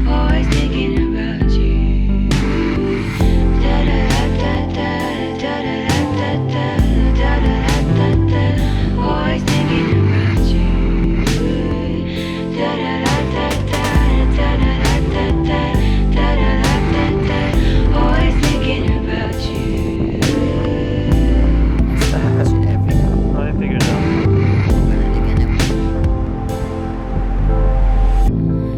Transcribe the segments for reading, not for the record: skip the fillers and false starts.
always thinking about you. Always thinking about you. Always thinking about you. I figured it out.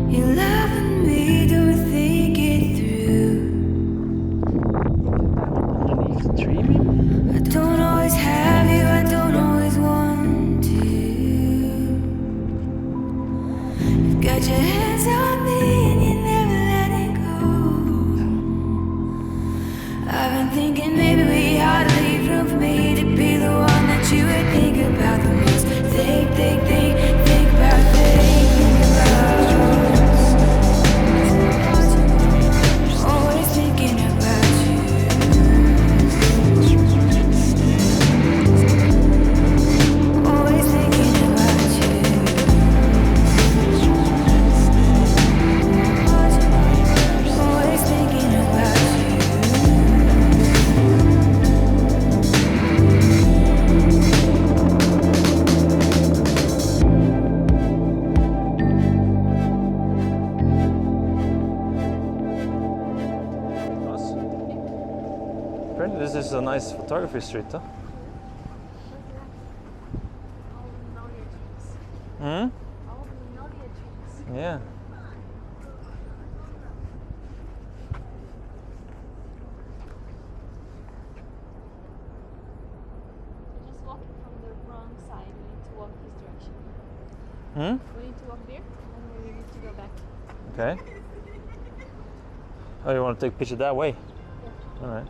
You're loving me, don't think it through. Underneath the tree, maybe? I don't always have you, I don't always want to. You've got your hands on me and you're never letting go. I've been thinking maybe we ought to leave room for me to be the one that you would think about the most. Think about always thinking about you. Always thinking about you. Always thinking about you. Nice. Apparently this is a nice photography street, huh? Hmm? Yeah. Just walking from the wrong side. We need to walk this direction. Hmm? We need to walk there, and then we need to go back. Okay. Oh, you want to take a picture that way? Yeah. All right.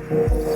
bit.